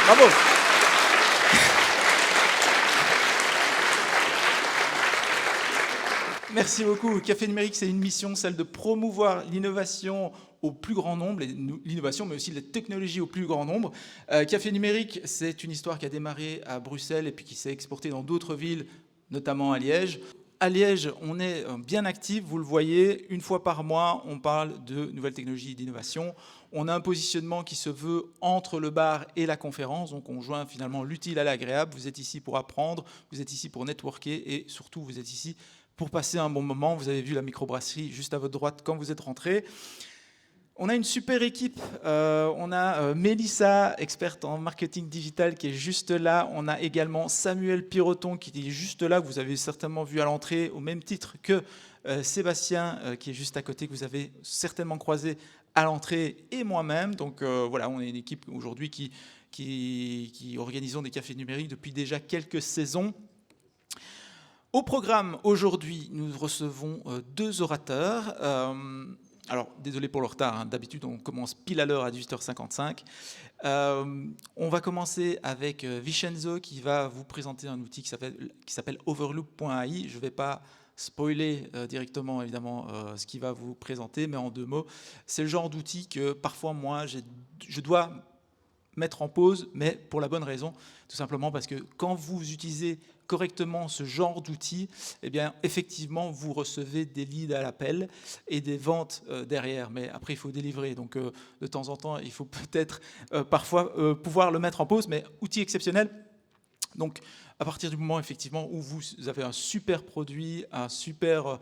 Bravo. Merci beaucoup. Café Numérique, c'est une mission, celle de promouvoir l'innovation au plus grand nombre, l'innovation, mais aussi la technologie au plus grand nombre. Café Numérique, c'est une histoire qui a démarré à Bruxelles et puis qui s'est exportée dans d'autres villes, notamment à Liège. À Liège, on est bien actif, vous le voyez, une fois par mois, on parle de nouvelles technologies et d'innovation. On a un positionnement qui se veut entre le bar et la conférence, donc on joint finalement l'utile à l'agréable. Vous êtes ici pour apprendre, vous êtes ici pour networker et surtout vous êtes ici pour passer un bon moment. Vous avez vu la microbrasserie juste à votre droite quand vous êtes rentré. On a une super équipe. On a Mélissa, experte en marketing digital, qui est juste là. On a également Samuel Piroton, qui est juste là, que vous avez certainement vu à l'entrée, au même titre que Sébastien, qui est juste à côté, que vous avez certainement croisé à l'entrée, et moi-même. Donc voilà, on est une équipe aujourd'hui qui organisons des cafés numériques depuis déjà quelques saisons. Au programme, aujourd'hui, nous recevons deux orateurs. Alors, désolé pour le retard, hein. D'habitude, on commence pile à l'heure à 18h55. On va commencer avec Vincenzo qui va vous présenter un outil qui s'appelle Overloop.ai. Je ne vais pas spoiler directement, évidemment, ce qu'il va vous présenter, mais en deux mots, c'est le genre d'outil que parfois, moi, je dois mettre en pause, mais pour la bonne raison, tout simplement parce que quand vous utilisez correctement ce genre d'outils, eh bien, effectivement, vous recevez des leads à l'appel et des ventes derrière. Mais après, il faut délivrer. Donc, de temps en temps, il faut peut-être parfois pouvoir le mettre en pause, mais outil exceptionnel. Donc, à partir du moment effectivement où vous avez un super produit, vous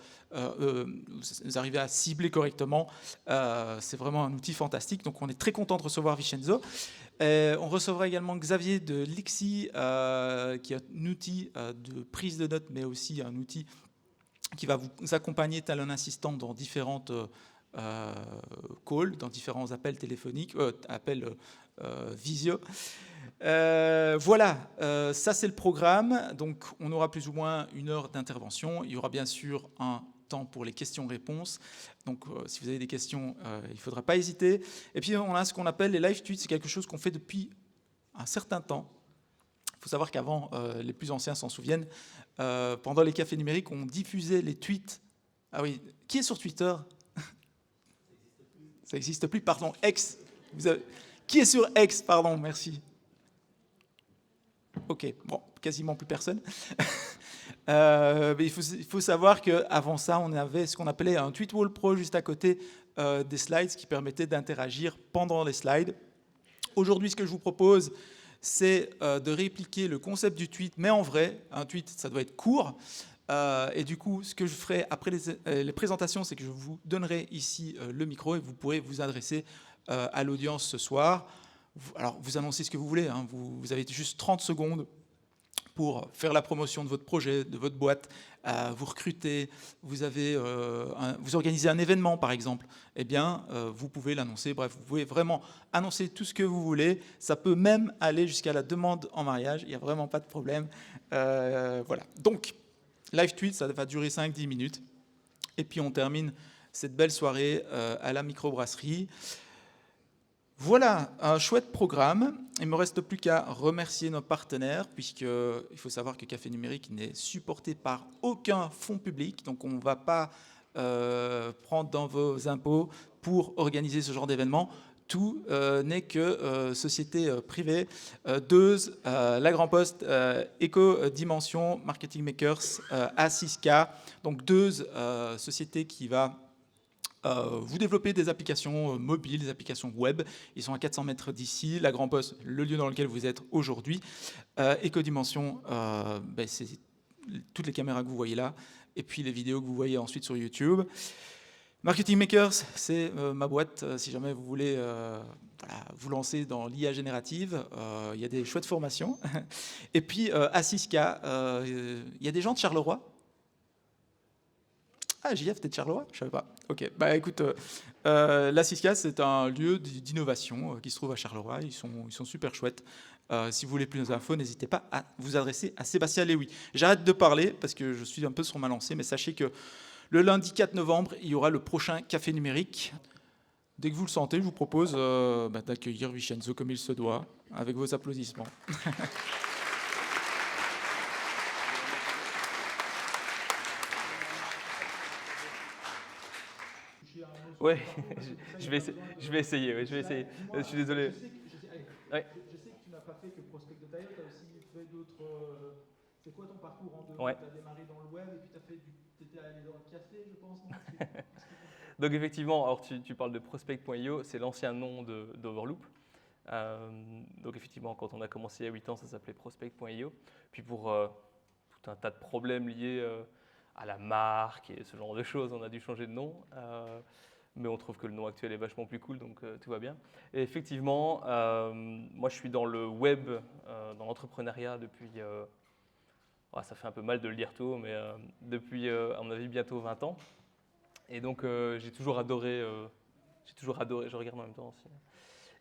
arrivez à cibler correctement, c'est vraiment un outil fantastique. Donc, on est très content de recevoir Vincenzo. On recevra également Xavier de Lixi, qui est un outil de prise de notes, mais aussi un outil qui va vous accompagner tel un assistant dans différentes calls, dans différents appels téléphoniques, appels visio. Voilà, ça c'est le programme. Donc on aura plus ou moins 1 heure d'intervention. Il y aura bien sûr un temps pour les questions-réponses. Donc si vous avez des questions, il ne faudra pas hésiter. Et puis on a ce qu'on appelle les live tweets. C'est quelque chose qu'on fait depuis un certain temps. Il faut savoir qu'avant, les plus anciens s'en souviennent, pendant les cafés numériques, on diffusait les tweets. Ah oui, qui est sur Twitter? Ça n'existe plus, pardon, X. Qui est sur X? Pardon, merci. Ok, bon, quasiment plus personne. Mais il faut savoir qu'avant ça, on avait ce qu'on appelait un Tweet Wall Pro juste à côté des slides, qui permettait d'interagir pendant les slides. Aujourd'hui, ce que je vous propose, c'est de répliquer le concept du tweet, mais en vrai, un tweet, ça doit être court. Et du coup, ce que je ferai après les présentations, c'est que je vous donnerai ici le micro et vous pourrez vous adresser à l'audience ce soir. Alors, vous annoncez ce que vous voulez, hein. Vous avez juste 30 secondes pour faire la promotion de votre projet, de votre boîte, vous recrutez, vous organisez un événement, par exemple. Eh bien, vous pouvez l'annoncer. Bref, vous pouvez vraiment annoncer tout ce que vous voulez. Ça peut même aller jusqu'à la demande en mariage. Il n'y a vraiment pas de problème. Voilà. Donc, live tweet, ça va durer 5-10 minutes. Et puis, on termine cette belle soirée à la microbrasserie. Voilà, un chouette programme. Il ne me reste plus qu'à remercier nos partenaires, puisqu'il faut savoir que Café Numérique n'est supporté par aucun fonds public, donc on ne va pas prendre dans vos impôts pour organiser ce genre d'événement. Tout n'est que société privée. Deuze, La Grand Poste, Eco-Dimension, Marketing Makers, A6K, donc Deuze, société qui va vous développez des applications mobiles, des applications web. Ils sont à 400 mètres d'ici. La Grand Poste, le lieu dans lequel vous êtes aujourd'hui. Ecodimension, c'est toutes les caméras que vous voyez là. Et puis les vidéos que vous voyez ensuite sur YouTube. Marketing Makers, c'est ma boîte. Si jamais vous voulez vous lancer dans l'IA générative, il y a des chouettes formations. Et puis A6K, il y a des gens de Charleroi. Ah, JF, t'es de Charleroi? Je ne savais pas. Ok, bah écoute, la 6K, c'est un lieu d'innovation qui se trouve à Charleroi. Ils sont super chouettes. Si vous voulez plus d'infos, n'hésitez pas à vous adresser à Sébastien Léoui. J'arrête de parler parce que je suis un peu sur ma lancée, mais sachez que le lundi 4 novembre, il y aura le prochain Café Numérique. Dès que vous le sentez, je vous propose d'accueillir Vincenzo comme il se doit, avec vos applaudissements. Ouais, je vais essayer. Ouais, je vais essayer. Je suis désolé. Ouais. Je sais que tu n'as pas fait que Prospect de Taillot, tu as aussi fait d'autres. C'est quoi ton parcours en deux? Ouais. Tu as démarré dans le web et puis tu étais allé dans le café, je pense, non? Donc effectivement, alors tu parles de Prospect.io, c'est l'ancien nom d'Overloop. Donc effectivement, quand on a commencé il y a 8 ans, ça s'appelait Prospect.io. Puis pour tout un tas de problèmes liés à la marque et ce genre de choses, on a dû changer de nom. Mais on trouve que le nom actuel est vachement plus cool, donc tout va bien. Et effectivement, moi je suis dans le web, dans l'entrepreneuriat depuis, ça fait un peu mal de le dire tôt, mais depuis, à mon avis, bientôt 20 ans. Et donc j'ai toujours adoré, je regarde en même temps aussi.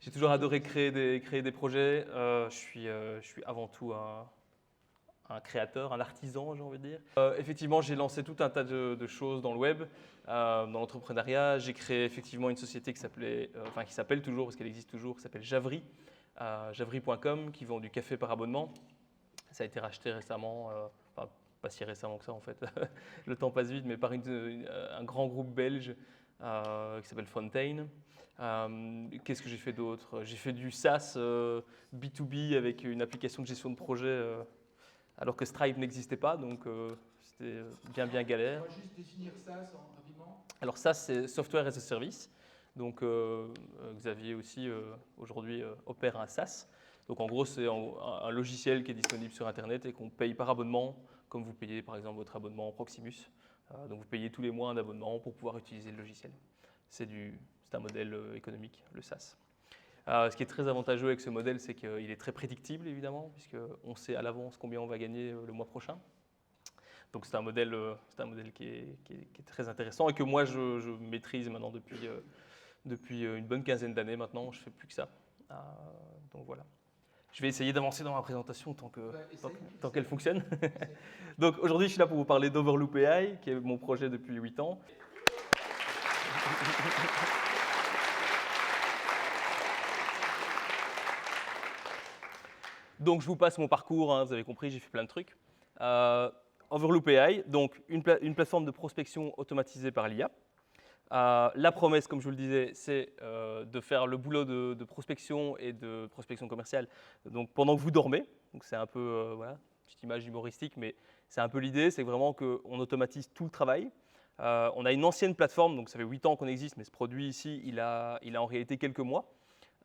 J'ai toujours adoré créer des projets. Je suis avant tout un créateur, un artisan, j'ai envie de dire. Effectivement, j'ai lancé tout un tas de choses dans le web, dans l'entrepreneuriat. J'ai créé effectivement une société qui s'appelle toujours, parce qu'elle existe toujours, qui s'appelle Javry, javry.com, qui vend du café par abonnement. Ça a été racheté récemment, pas si récemment que ça en fait, le temps passe vite, mais par un grand groupe belge qui s'appelle Fontaine. Qu'est-ce que j'ai fait d'autre? J'ai fait du SaaS B2B avec une application de gestion de projet alors que Stripe n'existait pas, donc c'était bien galère. On va juste définir SaaS rapidement. Alors SaaS, c'est Software as a Service. Donc Xavier aussi aujourd'hui opère un SaaS. Donc en gros, c'est un logiciel qui est disponible sur Internet et qu'on paye par abonnement, comme vous payez par exemple votre abonnement Proximus. Donc vous payez tous les mois un abonnement pour pouvoir utiliser le logiciel. C'est un modèle économique, le SaaS. Ce qui est très avantageux avec ce modèle, c'est qu'il est très prédictible, évidemment, puisqu'on sait à l'avance combien on va gagner le mois prochain. Donc c'est un modèle qui est très intéressant et que moi, je maîtrise maintenant depuis une bonne quinzaine d'années maintenant. Je ne fais plus que ça. Donc voilà. Je vais essayer d'avancer dans ma présentation tant qu'elle fonctionne. Donc aujourd'hui, je suis là pour vous parler d'Overloop AI, qui est mon projet depuis 8 ans. Donc je vous passe mon parcours, hein, vous avez compris, j'ai fait plein de trucs. Overloop AI, donc une plateforme de prospection automatisée par l'IA. La promesse, comme je vous le disais, c'est de faire le boulot de prospection et de prospection commerciale donc, pendant que vous dormez. Donc c'est un peu, voilà, petite image humoristique, mais c'est un peu l'idée, c'est vraiment qu'on automatise tout le travail. On a une ancienne plateforme, donc ça fait 8 ans qu'on existe, mais ce produit ici, il a en réalité quelques mois.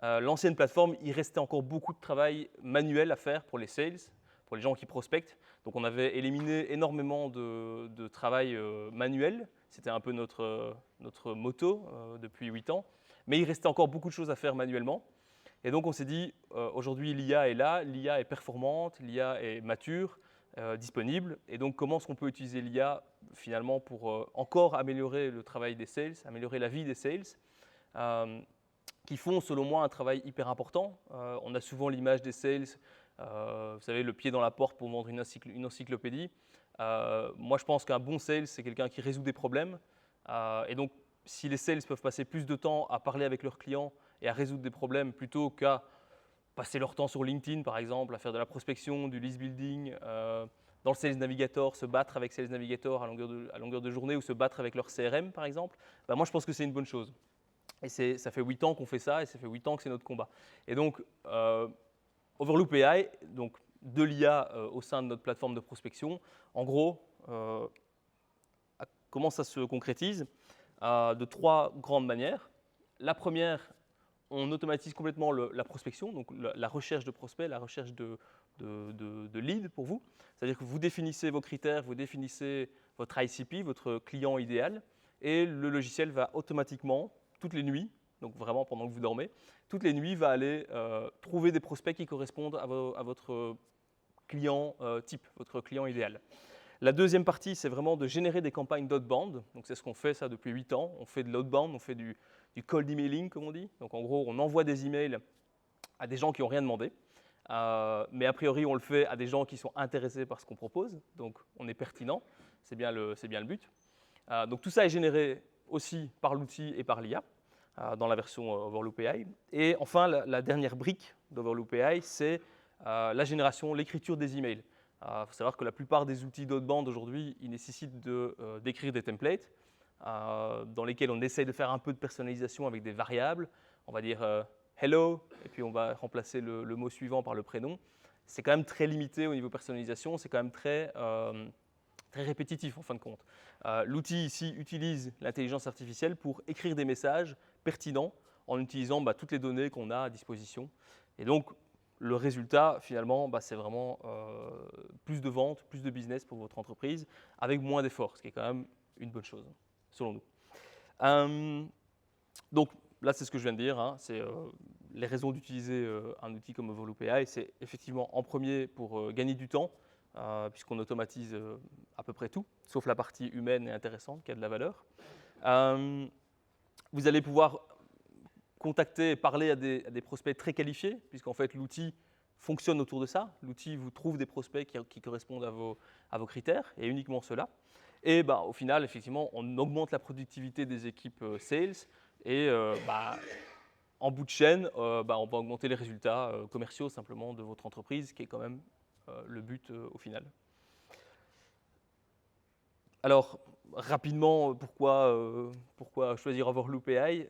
L'ancienne plateforme, il restait encore beaucoup de travail manuel à faire pour les sales, pour les gens qui prospectent. Donc on avait éliminé énormément de travail manuel. C'était un peu notre motto depuis 8 ans. Mais il restait encore beaucoup de choses à faire manuellement. Et donc on s'est dit, aujourd'hui l'IA est là, l'IA est performante, l'IA est mature, disponible. Et donc comment est-ce qu'on peut utiliser l'IA finalement pour encore améliorer le travail des sales, améliorer la vie des sales qui font, selon moi, un travail hyper important. On a souvent l'image des sales, vous savez, le pied dans la porte pour vendre une encyclopédie. Moi, je pense qu'un bon sales, c'est quelqu'un qui résout des problèmes. Et donc, si les sales peuvent passer plus de temps à parler avec leurs clients et à résoudre des problèmes plutôt qu'à passer leur temps sur LinkedIn, par exemple, à faire de la prospection, du list building, dans le Sales Navigator, se battre avec Sales Navigator à longueur de journée ou se battre avec leur CRM, par exemple, moi, je pense que c'est une bonne chose. Et ça fait 8 ans qu'on fait ça et ça fait 8 ans que c'est notre combat. Et donc, Overloop AI, donc de l'IA au sein de notre plateforme de prospection, en gros, comment ça se concrétise? De 3 grandes manières. La première, on automatise complètement la prospection, donc la recherche de prospects, la recherche de leads pour vous. C'est-à-dire que vous définissez vos critères, vous définissez votre ICP, votre client idéal, et le logiciel va automatiquement, toutes les nuits, donc vraiment pendant que vous dormez, toutes les nuits va aller trouver des prospects qui correspondent à votre client type, votre client idéal. La deuxième partie, c'est vraiment de générer des campagnes d'outbound. Donc c'est ce qu'on fait ça depuis 8 ans. On fait de l'outbound, on fait du cold emailing comme on dit. Donc en gros, on envoie des emails à des gens qui n'ont rien demandé. Mais a priori, on le fait à des gens qui sont intéressés par ce qu'on propose. Donc on est pertinent, c'est bien le but. Donc tout ça est généré aussi par l'outil et par l'IA. dans la version Overloop AI. Et enfin, la dernière brique d'Overloop AI, c'est la génération, l'écriture des emails. Il faut savoir que la plupart des outils d'outbound aujourd'hui, ils nécessitent d'écrire des templates dans lesquels on essaye de faire un peu de personnalisation avec des variables. On va dire hello, et puis on va remplacer le mot suivant par le prénom. C'est quand même très limité au niveau personnalisation, c'est quand même très répétitif en fin de compte. L'outil ici utilise l'intelligence artificielle pour écrire des messages pertinents en utilisant toutes les données qu'on a à disposition. Et donc, le résultat, finalement, c'est vraiment plus de ventes, plus de business pour votre entreprise, avec moins d'efforts, ce qui est quand même une bonne chose, selon nous. Donc, là, c'est ce que je viens de dire, hein, c'est les raisons d'utiliser un outil comme Overloop AI, c'est effectivement en premier pour gagner du temps, puisqu'on automatise à peu près tout, sauf la partie humaine et intéressante qui a de la valeur. Vous allez pouvoir contacter et parler à des prospects très qualifiés, puisqu'en fait l'outil fonctionne autour de ça. L'outil vous trouve des prospects qui correspondent à vos critères, et uniquement ceux-là. Et au final, effectivement, on augmente la productivité des équipes sales, et en bout de chaîne, on va augmenter les résultats commerciaux simplement de votre entreprise, qui est quand même le but au final. Alors, rapidement, pourquoi choisir Overloop AI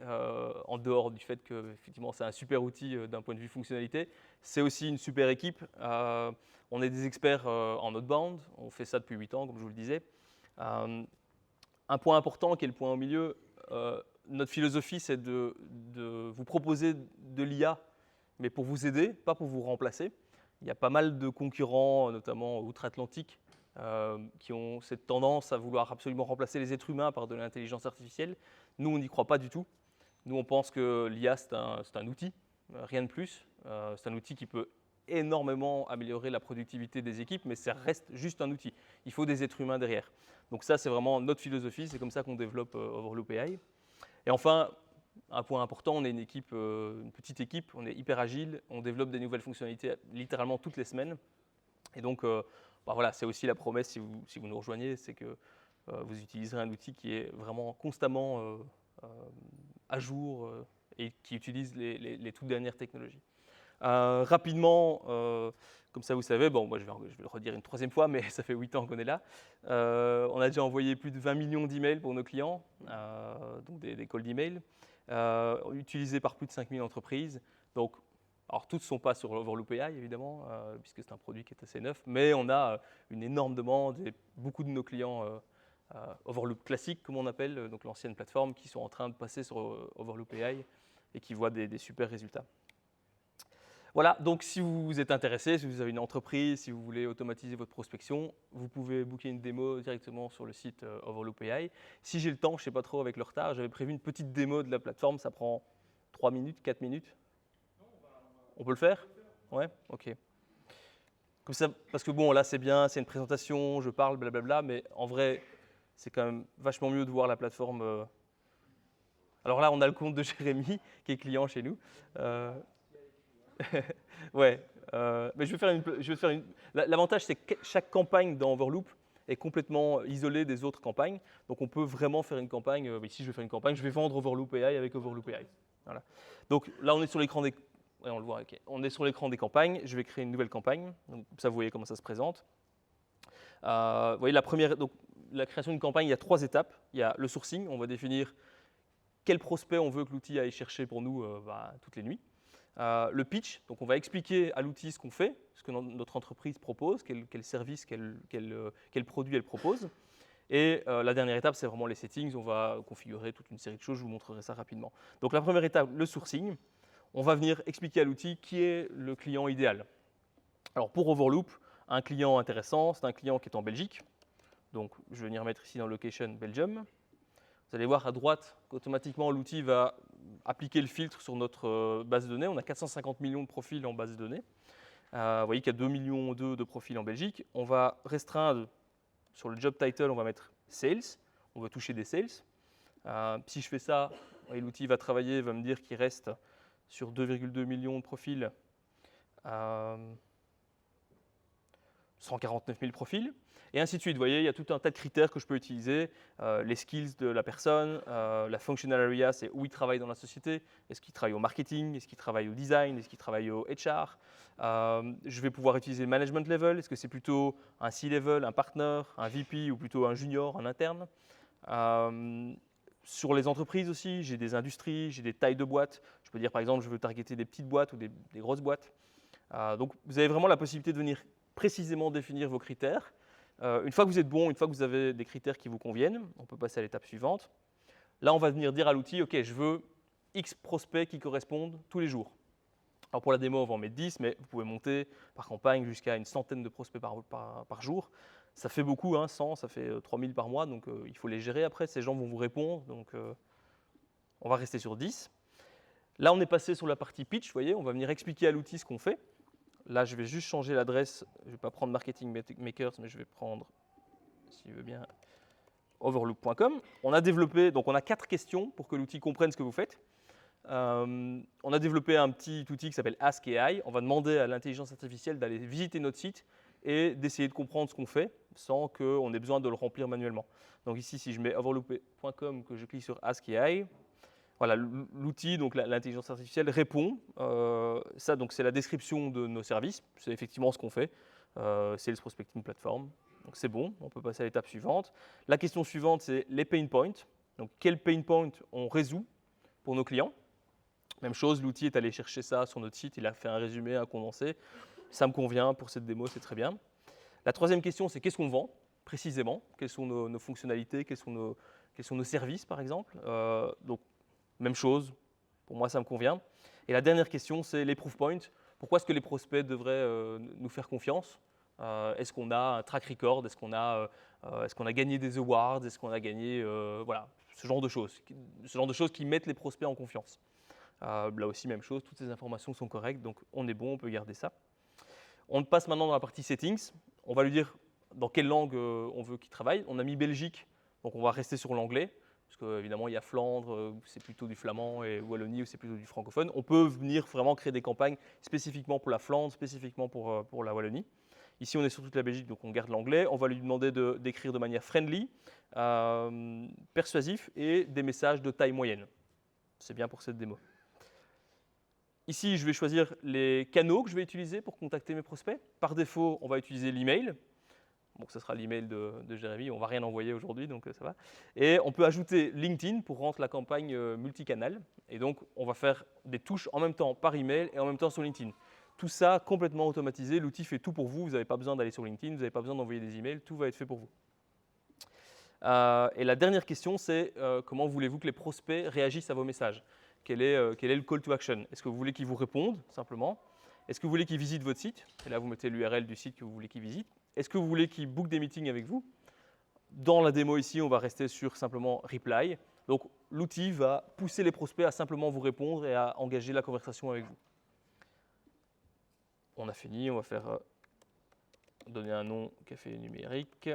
en dehors du fait que effectivement, c'est un super outil d'un point de vue fonctionnalité. C'est aussi une super équipe. On est des experts en outbound. On fait ça depuis 8 ans, comme je vous le disais. Un point important, qui est le point au milieu, notre philosophie, c'est de vous proposer de l'IA, mais pour vous aider, pas pour vous remplacer. Il y a pas mal de concurrents, notamment outre-Atlantique, qui ont cette tendance à vouloir absolument remplacer les êtres humains par de l'intelligence artificielle. Nous, on n'y croit pas du tout. Nous, on pense que l'IA, c'est un outil, rien de plus. C'est un outil qui peut énormément améliorer la productivité des équipes, mais ça reste juste un outil. Il faut des êtres humains derrière. Donc ça, c'est vraiment notre philosophie. C'est comme ça qu'on développe Overloop AI. Et enfin, un point important, on est une petite équipe, on est hyper agile, on développe des nouvelles fonctionnalités littéralement toutes les semaines. Et donc, voilà, c'est aussi la promesse si vous nous rejoignez, c'est que vous utiliserez un outil qui est vraiment constamment à jour et qui utilise les toutes dernières technologies. Rapidement, comme ça vous savez, moi je vais le redire une troisième fois, mais ça fait 8 ans qu'on est là. On a déjà envoyé plus de 20 millions d'emails pour nos clients, donc des calls d'emails, utilisés par plus de 5000 entreprises. Donc, alors toutes ne sont pas sur Overloop AI évidemment, puisque c'est un produit qui est assez neuf, mais on a une énorme demande et beaucoup de nos clients Overloop classique, comme on appelle, donc l'ancienne plateforme, qui sont en train de passer sur Overloop AI et qui voient des super résultats. Voilà, donc si vous êtes intéressé, si vous avez une entreprise, si vous voulez automatiser votre prospection, vous pouvez booker une démo directement sur le site Overloop AI. Si j'ai le temps, je ne sais pas trop avec le retard, j'avais prévu une petite démo de la plateforme, ça prend 3 minutes, 4 minutes. On peut le faire? Ouais, ok. Comme ça, parce que bon, là c'est bien, c'est une présentation, je parle, blablabla, mais en vrai, c'est quand même vachement mieux de voir la plateforme. Alors là, on a le compte de Jérémy, qui est client chez nous. Ouais, mais je vais faire une. L'avantage, c'est que chaque campagne dans Overloop est complètement isolée des autres campagnes. Donc, on peut vraiment faire une campagne. Ici, je vais faire une campagne. Je vais vendre Overloop AI avec Overloop AI. Voilà. Donc, là, on est sur l'écran des. Ouais, on le voit. Okay. On est sur l'écran des campagnes. Je vais créer une nouvelle campagne. Donc, ça, vous voyez comment ça se présente. Vous voyez la création d'une campagne, il y a 3 étapes. Il y a le sourcing. On va définir quel prospect on veut que l'outil aille chercher pour nous toutes les nuits. Le pitch, donc on va expliquer à l'outil ce qu'on fait, ce que notre entreprise propose, quel service, quel produit elle propose. Et la dernière étape, c'est vraiment les settings. On va configurer toute une série de choses, je vous montrerai ça rapidement. Donc la première étape, le sourcing. On va venir expliquer à l'outil qui est le client idéal. Alors pour Overloop, un client intéressant, c'est un client qui est en Belgique. Donc je vais venir mettre ici dans Location Belgium. Vous allez voir à droite qu'automatiquement l'outil va appliquer le filtre sur notre base de données. On a 450 millions de profils en base de données. Vous voyez qu'il y a 2,2 millions de profils en Belgique. On va restreindre sur le job title, on va mettre sales. On va toucher des sales. Si je fais ça, l'outil va travailler, va me dire qu'il reste sur 2,2 millions de profils 149 000 profils, et ainsi de suite. Vous voyez, il y a tout un tas de critères que je peux utiliser, les skills de la personne, la functional area, c'est où il travaille dans la société, est-ce qu'il travaille au marketing, est-ce qu'il travaille au design, est-ce qu'il travaille au HR. Je vais pouvoir utiliser le management level, est-ce que c'est plutôt un C-level, un partner, un VP ou plutôt un junior, un interne. Sur les entreprises aussi, j'ai des industries, j'ai des tailles de boîtes. Je peux dire par exemple, je veux targeter des petites boîtes ou des grosses boîtes. Donc vous avez vraiment la possibilité de venir précisément définir vos critères. Une fois que vous êtes bon, une fois que vous avez des critères qui vous conviennent, on peut passer à l'étape suivante. Là, on va venir dire à l'outil, OK, je veux X prospects qui correspondent tous les jours. Alors pour la démo, on va en mettre 10, mais vous pouvez monter par campagne jusqu'à une centaine de prospects par jour. Ça fait beaucoup, 100, ça fait 3000 par mois, donc il faut les gérer après. Ces gens vont vous répondre, donc on va rester sur 10. Là, on est passé sur la partie pitch, vous voyez, on va venir expliquer à l'outil ce qu'on fait. Là, je vais juste changer l'adresse. Je ne vais pas prendre Marketing Makers, mais je vais prendre, s'il veut bien, overlook.com. On a développé, donc on a 4 questions pour que l'outil comprenne ce que vous faites. On a développé un petit outil qui s'appelle Ask AI. On va demander à l'intelligence artificielle d'aller visiter notre site et d'essayer de comprendre ce qu'on fait sans qu'on ait besoin de le remplir manuellement. Donc ici, si je mets overlook.com, que je clique sur Ask AI, voilà, l'outil, donc l'intelligence artificielle, répond. Ça, donc, c'est la description de nos services. C'est effectivement ce qu'on fait. Sales Prospecting Platform. Donc, c'est bon. On peut passer à l'étape suivante. La question suivante, c'est les pain points. Donc, quels pain points on résout pour nos clients? Même chose, l'outil est allé chercher ça sur notre site. Il a fait un résumé, un condensé. Ça me convient pour cette démo, c'est très bien. La troisième question, c'est qu'est-ce qu'on vend précisément? Quelles sont nos fonctionnalités? Quels sont nos services, par exemple? Donc, même chose, pour moi ça me convient. Et la dernière question, c'est les proof points. Pourquoi est-ce que les prospects devraient nous faire confiance? Est-ce qu'on a un track record? Est-ce qu'on a gagné des awards? Est-ce qu'on a gagné voilà, ce genre de choses. Ce genre de choses qui mettent les prospects en confiance. Là aussi, même chose, toutes ces informations sont correctes, donc on est bon, on peut garder ça. On passe maintenant dans la partie settings. On va lui dire dans quelle langue on veut qu'il travaille. On a mis Belgique, donc on va rester sur l'anglais. Parce qu'évidemment, il y a Flandre, c'est plutôt du flamand, et Wallonie, où c'est plutôt du francophone. On peut venir vraiment créer des campagnes spécifiquement pour la Flandre, spécifiquement pour la Wallonie. Ici, on est sur toute la Belgique, donc on garde l'anglais. On va lui demander d'écrire de manière friendly, persuasif, et des messages de taille moyenne. C'est bien pour cette démo. Ici, je vais choisir les canaux que je vais utiliser pour contacter mes prospects. Par défaut, on va utiliser l'email. Donc, ce sera l'email de Jérémy. On ne va rien envoyer aujourd'hui, donc ça va. Et on peut ajouter LinkedIn pour rendre la campagne multicanal. Et donc, on va faire des touches en même temps par email et en même temps sur LinkedIn. Tout ça complètement automatisé. L'outil fait tout pour vous. Vous n'avez pas besoin d'aller sur LinkedIn. Vous n'avez pas besoin d'envoyer des emails. Tout va être fait pour vous. Et la dernière question, c'est comment voulez-vous que les prospects réagissent à vos messages? Quel est le call to action? Est-ce que vous voulez qu'ils vous répondent simplement? Est-ce que vous voulez qu'ils visitent votre site? Et là, vous mettez l'URL du site que vous voulez qu'ils visitent. Est-ce que vous voulez qu'ils bookent des meetings avec vous? Dans la démo ici, on va rester sur simplement reply. Donc, l'outil va pousser les prospects à simplement vous répondre et à engager la conversation avec vous. On a fini, on va faire donner un nom café numérique.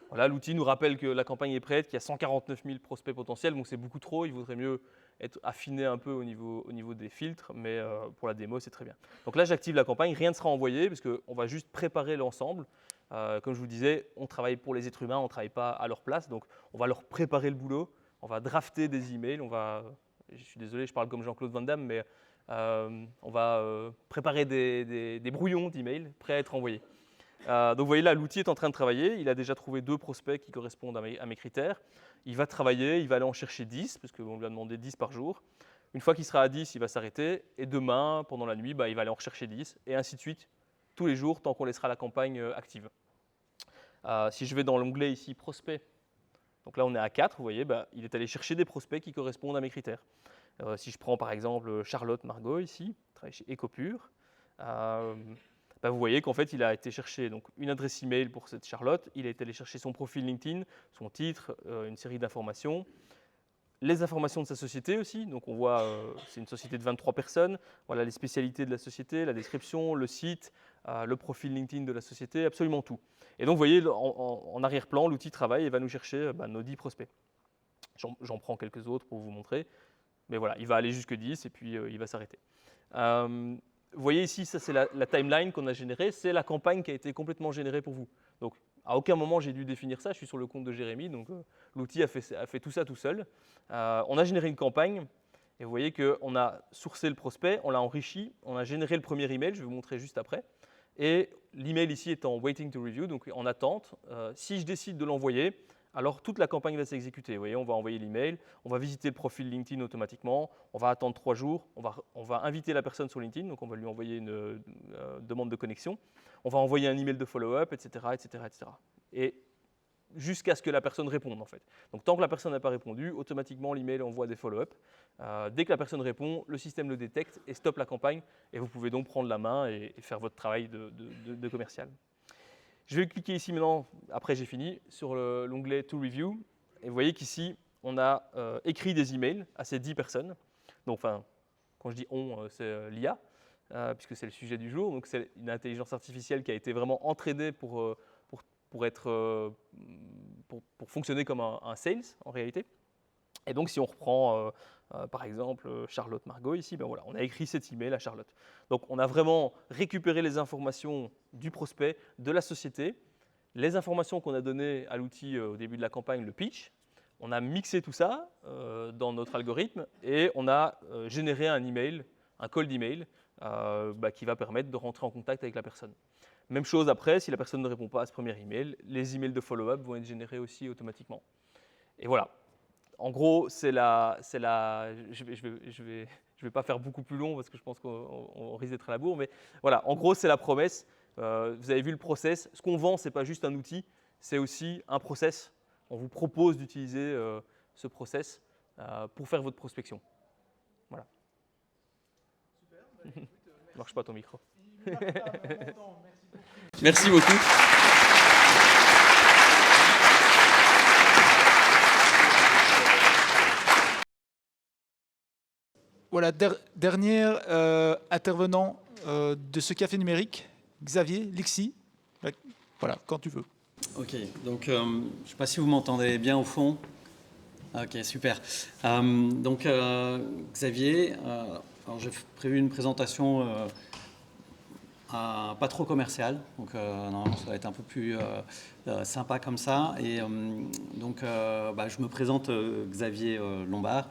Voilà, l'outil nous rappelle que la campagne est prête, qu'il y a 149 000 prospects potentiels, donc c'est beaucoup trop. Il vaudrait mieux être affiné un peu au niveau des filtres, mais pour la démo, c'est très bien. Donc là, j'active la campagne, rien ne sera envoyé, parce qu'on va juste préparer l'ensemble. Comme je vous disais, on travaille pour les êtres humains, on ne travaille pas à leur place, donc on va leur préparer le boulot, on va drafter des emails, je suis désolé, je parle comme Jean-Claude Van Damme, mais on va préparer des brouillons d'emails prêts à être envoyés. Donc vous voyez là, l'outil est en train de travailler. Il a déjà trouvé 2 prospects qui correspondent à mes critères. Il va travailler, il va aller en chercher 10, parce qu'on lui a demandé 10 par jour. Une fois qu'il sera à 10, il va s'arrêter. Et demain, pendant la nuit, il va aller en rechercher 10, et ainsi de suite, tous les jours, tant qu'on laissera la campagne active. Si je vais dans l'onglet ici, prospects, donc là on est à 4, vous voyez, il est allé chercher des prospects qui correspondent à mes critères. Si je prends par exemple Charlotte Margot ici, travaille chez Ecopure, vous voyez qu'en fait, il a été chercher donc, une adresse email pour cette Charlotte, il a été allé chercher son profil LinkedIn, son titre, une série d'informations, les informations de sa société aussi. Donc on voit, c'est une société de 23 personnes. Voilà les spécialités de la société, la description, le site, le profil LinkedIn de la société, absolument tout. Et donc vous voyez, en arrière-plan, l'outil travaille et va nous chercher nos 10 prospects. J'en prends quelques autres pour vous montrer. Mais voilà, il va aller jusque 10 et puis il va s'arrêter. vous voyez ici, ça c'est la timeline qu'on a générée, c'est la campagne qui a été complètement générée pour vous. Donc, à aucun moment j'ai dû définir ça, je suis sur le compte de Jérémy, donc l'outil a fait tout ça tout seul. On a généré une campagne, et vous voyez qu'on a sourcé le prospect, on l'a enrichi, on a généré le premier email, je vais vous montrer juste après. Et l'email ici est en waiting to review, donc en attente. Si je décide de l'envoyer, alors toute la campagne va s'exécuter. Vous voyez, on va envoyer l'email, on va visiter le profil LinkedIn automatiquement, on va attendre 3 jours, on va inviter la personne sur LinkedIn, donc on va lui envoyer une demande de connexion, on va envoyer un email de follow-up, etc., etc., etc. Et jusqu'à ce que la personne réponde en fait. Donc tant que la personne n'a pas répondu, automatiquement l'email envoie des follow-up. Dès que la personne répond, le système le détecte et stoppe la campagne et vous pouvez donc prendre la main et faire votre travail de commercial. Je vais cliquer ici maintenant, après j'ai fini, sur l'onglet To Review et vous voyez qu'ici on a écrit des emails à ces 10 personnes. Donc enfin, quand je dis on, c'est l'IA, puisque c'est le sujet du jour. Donc c'est une intelligence artificielle qui a été vraiment entraînée pour fonctionner comme un sales en réalité. Et donc, si on reprend par exemple Charlotte Margot ici, ben voilà, on a écrit cet email à Charlotte. Donc, on a vraiment récupéré les informations du prospect, de la société, les informations qu'on a données à l'outil au début de la campagne, le pitch. On a mixé tout ça dans notre algorithme et on a généré un email, un cold email, qui va permettre de rentrer en contact avec la personne. Même chose après, si la personne ne répond pas à ce premier email, les emails de follow-up vont être générés aussi automatiquement. Et voilà. En gros, je vais pas faire beaucoup plus long parce que je pense qu'on risque d'être à la bourre, mais voilà. En gros, c'est la promesse. Vous avez vu le process. Ce qu'on vend, c'est pas juste un outil, c'est aussi un process. On vous propose d'utiliser ce process pour faire votre prospection. Voilà. Super. Bah, écoute, marche pas ton micro. Merci beaucoup. Voilà, dernier intervenant de ce café numérique, Xavier Lixi. Voilà, quand tu veux. Ok, donc je ne sais pas si vous m'entendez bien au fond. Ok, super. Donc Xavier, alors j'ai prévu une présentation pas trop commerciale, donc normalement ça va être un peu plus sympa comme ça. Et donc je me présente Xavier Lombard.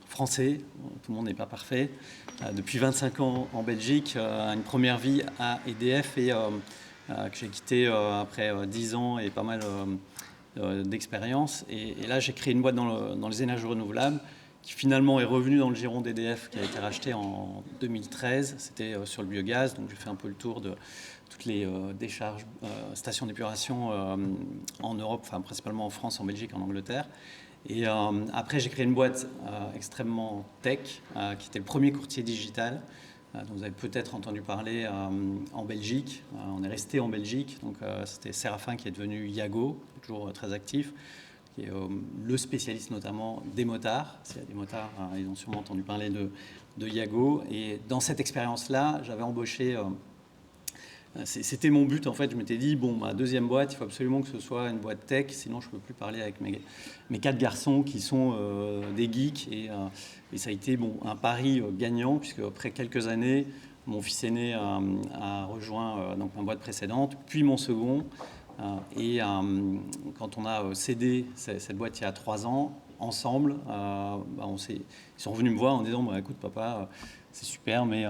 Français, tout le monde n'est pas parfait, depuis 25 ans en Belgique, une première vie à EDF et que j'ai quitté après 10 ans et pas mal d'expérience. Et là, j'ai créé une boîte dans les énergies renouvelables qui finalement est revenue dans le giron d'EDF qui a été racheté en 2013. C'était sur le biogaz, donc j'ai fait un peu le tour de toutes les décharges, stations d'épuration en Europe, enfin principalement en France, en Belgique, en Angleterre. Et après, j'ai créé une boîte extrêmement tech, qui était le premier courtier digital, dont vous avez peut-être entendu parler en Belgique. On est resté en Belgique, donc c'était Séraphin qui est devenu Yago, toujours très actif, qui est le spécialiste notamment des motards. S'il y a des motards, ils ont sûrement entendu parler de Yago. Et dans cette expérience-là, j'avais embauché... C'était mon but en fait, je m'étais dit, bon, ma deuxième boîte, il faut absolument que ce soit une boîte tech, sinon je ne peux plus parler avec mes 4 garçons qui sont des geeks. Et ça a été un pari gagnant, puisque après quelques années, mon fils aîné a rejoint donc ma boîte précédente, puis mon second. Et quand on a cédé cette boîte il y a 3 ans, ensemble, ils sont revenus me voir en disant, écoute papa, c'est super, mais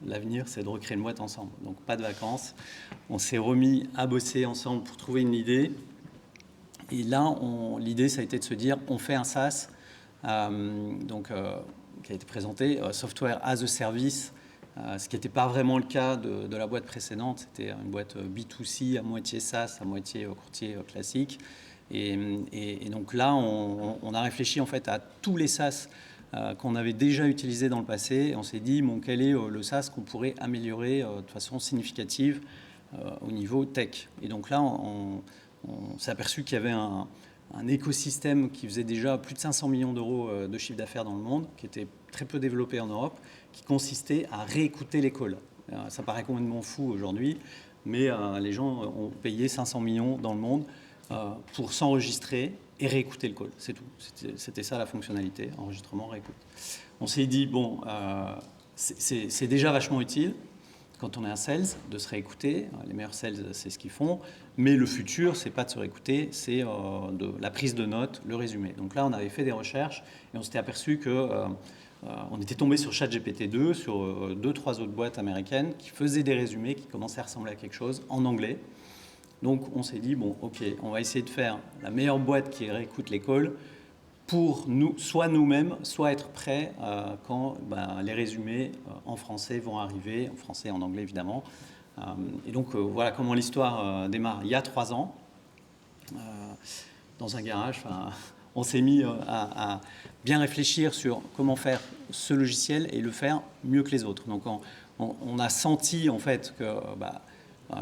l'avenir, c'est de recréer une boîte ensemble. Donc, pas de vacances. On s'est remis à bosser ensemble pour trouver une idée. Et là, l'idée, ça a été de se dire, on fait un SaaS, qui a été présenté, Software as a Service, ce qui n'était pas vraiment le cas de la boîte précédente. C'était une boîte B2C, à moitié SaaS, à moitié courtier classique. Et donc là, on a réfléchi en fait à tous les SaaS qu'on avait déjà utilisé dans le passé. On s'est dit, quel est le SaaS qu'on pourrait améliorer de façon significative au niveau tech. Et donc là, on s'est aperçu qu'il y avait un écosystème qui faisait déjà plus de 500 millions d'euros de chiffre d'affaires dans le monde, qui était très peu développé en Europe, qui consistait à réécouter les calls. Ça paraît complètement fou aujourd'hui, mais les gens ont payé 500 millions dans le monde pour s'enregistrer et réécouter le call, c'est tout. C'était ça la fonctionnalité, enregistrement, réécoute. On s'est dit, c'est déjà vachement utile quand on est un sales de se réécouter. Les meilleurs sales, c'est ce qu'ils font. Mais le futur, c'est pas de se réécouter, c'est de la prise de notes, le résumé. Donc là, on avait fait des recherches et on s'était aperçu que on était tombé sur ChatGPT-2, sur 2-3 autres boîtes américaines qui faisaient des résumés qui commençaient à ressembler à quelque chose en anglais. Donc on s'est dit, bon, ok, on va essayer de faire la meilleure boîte qui réécoute les calls pour nous, soit nous-mêmes, soit être prêts quand les résumés en français vont arriver, en français et en anglais évidemment. Et donc voilà comment l'histoire démarre il y a 3 ans, dans un garage. On s'est mis à bien réfléchir sur comment faire ce logiciel et le faire mieux que les autres. Donc on a senti en fait que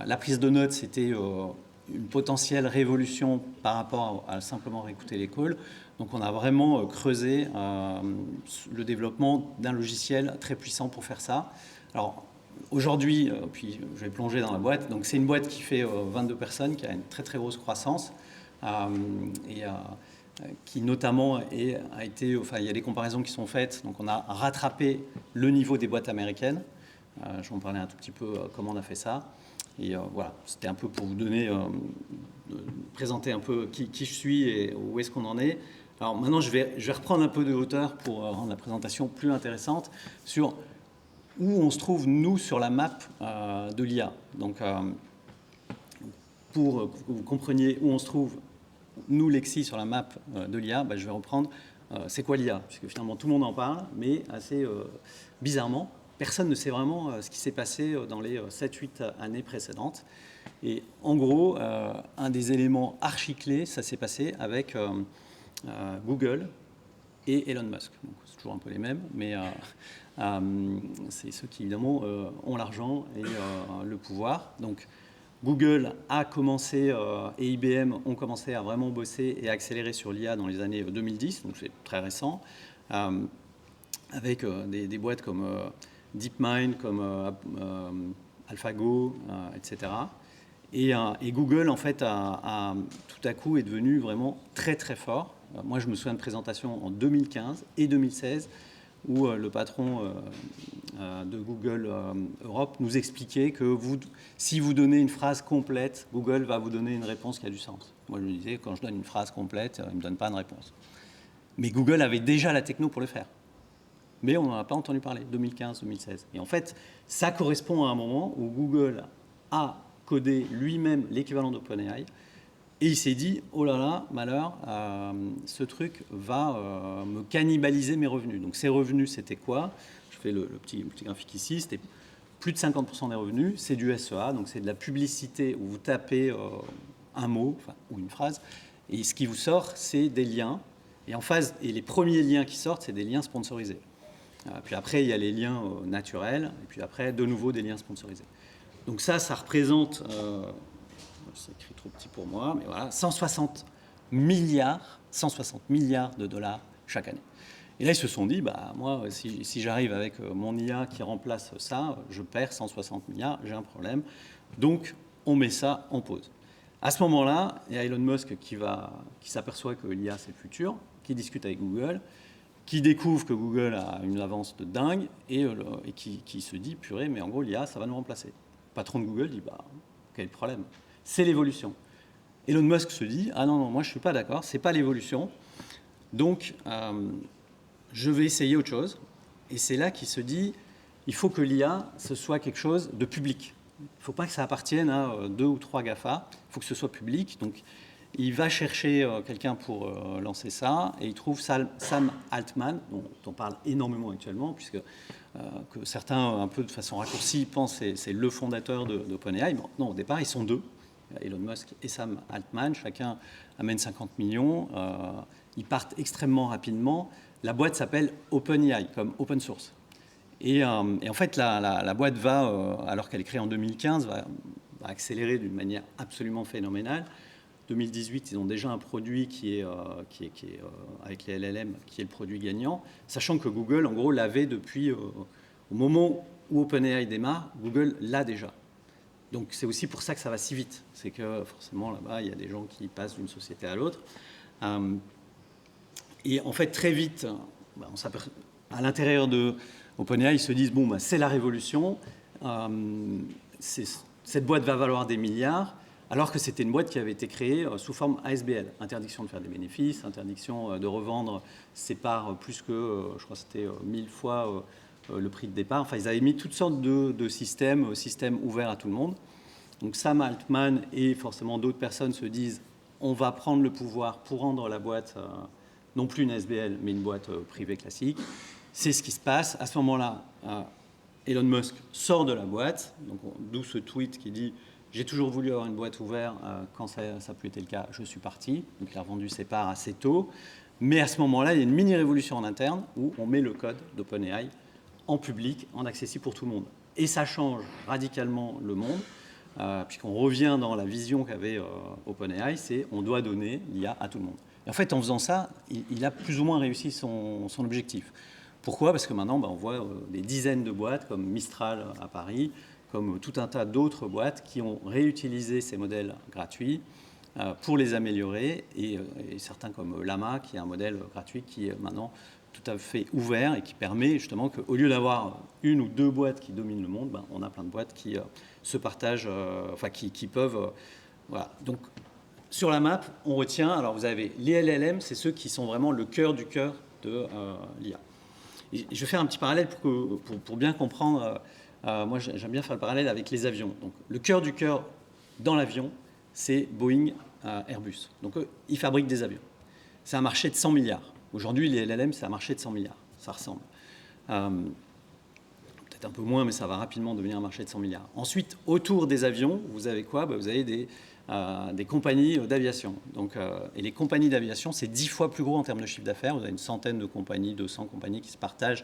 la prise de notes c'était une potentielle révolution par rapport à simplement réécouter les calls. Donc on a vraiment creusé le développement d'un logiciel très puissant pour faire ça. Alors aujourd'hui, puis je vais plonger dans la boîte. Donc c'est une boîte qui fait 22 personnes, qui a une très très grosse croissance et qui notamment a été, enfin il y a des comparaisons qui sont faites. Donc on a rattrapé le niveau des boîtes américaines. Je vais en parler un tout petit peu comment on a fait ça. Et voilà, c'était un peu pour vous donner, présenter un peu qui je suis et où est-ce qu'on en est. Alors maintenant, je vais reprendre un peu de hauteur pour rendre la présentation plus intéressante sur où on se trouve, nous, sur la map de l'IA. Donc, pour que vous compreniez où on se trouve, nous, Lexi, sur la map de l'IA, je vais reprendre c'est quoi l'IA, puisque finalement, tout le monde en parle, mais assez bizarrement, personne ne sait vraiment ce qui s'est passé dans les 7-8 années précédentes. Et en gros, un des éléments archi-clés, ça s'est passé avec Google et Elon Musk. Donc, c'est toujours un peu les mêmes, mais c'est ceux qui, évidemment, ont l'argent et le pouvoir. Donc, Google a commencé et IBM ont commencé à vraiment bosser et accélérer sur l'IA dans les années 2010, donc c'est très récent, avec des boîtes comme DeepMind, comme AlphaGo, etc. Et Google, en fait, a tout à coup est devenu vraiment très, très fort. Moi, je me souviens de présentations en 2015 et 2016 où le patron de Google Europe nous expliquait que si vous donnez une phrase complète, Google va vous donner une réponse qui a du sens. Moi, je me disais, quand je donne une phrase complète, il ne me donne pas une réponse. Mais Google avait déjà la techno pour le faire. Mais on n'en a pas entendu parler, 2015-2016. Et en fait, ça correspond à un moment où Google a codé lui-même l'équivalent d'OpenAI. Et il s'est dit, oh là là, malheur, ce truc va me cannibaliser mes revenus. Donc ces revenus, c'était quoi? Je fais le petit graphique ici, c'était plus de 50% des revenus, c'est du SEA, donc c'est de la publicité où vous tapez un mot ou une phrase, et ce qui vous sort, c'est des liens. Et en phase, et les premiers liens qui sortent, c'est des liens sponsorisés. Puis après, il y a les liens naturels, et puis après, de nouveau, des liens sponsorisés. Donc ça représente... c'est écrit trop petit pour moi, mais voilà, 160 milliards de dollars chaque année. Et là, ils se sont dit, moi, si j'arrive avec mon IA qui remplace ça, je perds 160 milliards, j'ai un problème. Donc, on met ça en pause. À ce moment-là, il y a Elon Musk qui s'aperçoit que l'IA, c'est le futur, qui discute avec Google, qui découvre que Google a une avance de dingue et qui se dit, purée, mais en gros, l'IA, ça va nous remplacer. Le patron de Google dit, quel problème? C'est l'évolution. Elon Musk se dit, ah non, moi je ne suis pas d'accord, ce n'est pas l'évolution. Donc, je vais essayer autre chose. Et c'est là qu'il se dit, il faut que l'IA, ce soit quelque chose de public. Il ne faut pas que ça appartienne à 2 ou 3 GAFA, il faut que ce soit public. Donc, il va chercher quelqu'un pour lancer ça, et il trouve Sam Altman, dont on parle énormément actuellement, puisque que certains, un peu de façon raccourcie, pensent que c'est le fondateur d'OpenAI. Non, au départ, ils sont 2. Elon Musk et Sam Altman, chacun amène 50 millions, ils partent extrêmement rapidement. La boîte s'appelle OpenAI, comme open source. Et en fait, la boîte va, alors qu'elle est créée en 2015, va accélérer d'une manière absolument phénoménale. 2018, ils ont déjà un produit qui est avec les LLM, qui est le produit gagnant, sachant que Google, en gros, l'avait depuis, au moment où OpenAI démarre, Google l'a déjà. Donc c'est aussi pour ça que ça va si vite. C'est que forcément là-bas, il y a des gens qui passent d'une société à l'autre. Et en fait, très vite, à l'intérieur de OpenAI, ils se disent, bon, c'est la révolution, cette boîte va valoir des milliards, alors que c'était une boîte qui avait été créée sous forme ASBL, interdiction de faire des bénéfices, interdiction de revendre ses parts plus que, je crois que c'était 1000 fois le prix de départ. Enfin, ils avaient mis toutes sortes de systèmes ouverts à tout le monde. Donc Sam Altman et forcément d'autres personnes se disent, on va prendre le pouvoir pour rendre la boîte, non plus une ASBL, mais une boîte privée classique. C'est ce qui se passe. À ce moment-là, Elon Musk sort de la boîte, d'où ce tweet qui dit « J'ai toujours voulu avoir une boîte ouverte, quand ça n'a plus été le cas, je suis parti ». Donc il a revendu ses parts assez tôt. Mais à ce moment-là, il y a une mini-révolution en interne où on met le code d'OpenAI en public, en accessible pour tout le monde. Et ça change radicalement le monde, puisqu'on revient dans la vision qu'avait OpenAI, c'est on doit donner l'IA à tout le monde. Et en fait, en faisant ça, il a plus ou moins réussi son objectif. Pourquoi ? Parce que maintenant, on voit des dizaines de boîtes comme Mistral à Paris, comme tout un tas d'autres boîtes qui ont réutilisé ces modèles gratuits pour les améliorer, et certains comme Llama, qui est un modèle gratuit qui est maintenant tout à fait ouvert et qui permet justement qu'au lieu d'avoir une ou deux boîtes qui dominent le monde, on a plein de boîtes qui se partagent, qui peuvent... voilà. Donc, sur la map, on retient, alors vous avez les LLM, c'est ceux qui sont vraiment le cœur du cœur de l'IA. Et je vais faire un petit parallèle pour bien comprendre. Moi, j'aime bien faire le parallèle avec les avions. Donc, le cœur du cœur dans l'avion, c'est Boeing, Airbus. Donc, ils fabriquent des avions. C'est un marché de 100 milliards. Aujourd'hui, les LLM, c'est un marché de 100 milliards. Ça ressemble. Peut-être un peu moins, mais ça va rapidement devenir un marché de 100 milliards. Ensuite, autour des avions, vous avez quoi ? Vous avez des compagnies d'aviation. Donc, et les compagnies d'aviation, c'est 10 fois plus gros en termes de chiffre d'affaires. Vous avez une centaine de compagnies, 200 compagnies qui se partagent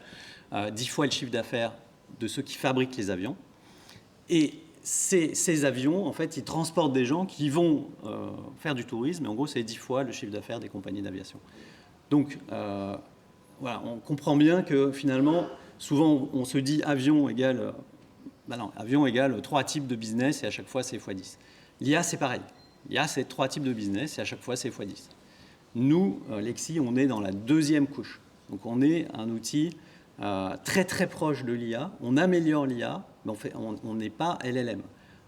10 fois le chiffre d'affaires de ceux qui fabriquent les avions. Et ces avions, en fait, ils transportent des gens qui vont faire du tourisme. Et en gros, c'est 10 fois le chiffre d'affaires des compagnies d'aviation. Donc, voilà, on comprend bien que finalement, souvent, on se dit avion égale... avion égale 3 types de business et à chaque fois, c'est x10. L'IA, c'est pareil. L'IA, c'est 3 types de business et à chaque fois, c'est x10. Nous, Lexi, on est dans la deuxième couche. Donc, on est un outil très, très proche de l'IA. On améliore l'IA, mais on n'est pas LLM.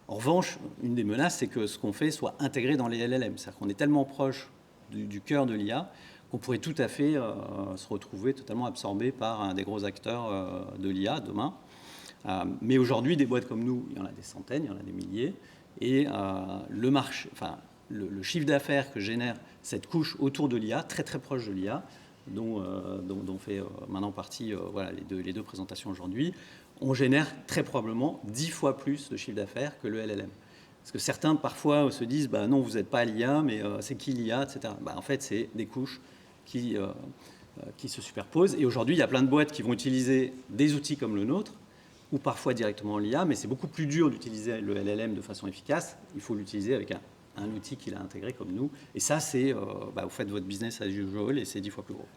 En revanche, une des menaces, c'est que ce qu'on fait soit intégré dans les LLM. C'est-à-dire qu'on est tellement proche du cœur de l'IA qu'on pourrait tout à fait se retrouver totalement absorbé par un des gros acteurs de l'IA demain. Mais aujourd'hui, des boîtes comme nous, il y en a des centaines, il y en a des milliers. Et le marché, le chiffre d'affaires que génère cette couche autour de l'IA, très très proche de l'IA, dont fait maintenant partie les deux présentations aujourd'hui, on génère très probablement 10 fois plus de chiffre d'affaires que le LLM. Parce que certains parfois se disent non, vous n'êtes pas l'IA, mais c'est qui l'IA, etc. En fait, c'est des couches qui se superposent. Et aujourd'hui, il y a plein de boîtes qui vont utiliser des outils comme le nôtre, ou parfois directement l'IA, mais c'est beaucoup plus dur d'utiliser le LLM de façon efficace. Il faut l'utiliser avec un outil qu'il a intégré comme nous. Et ça, c'est, vous faites votre business as usual et c'est 10 fois plus gros.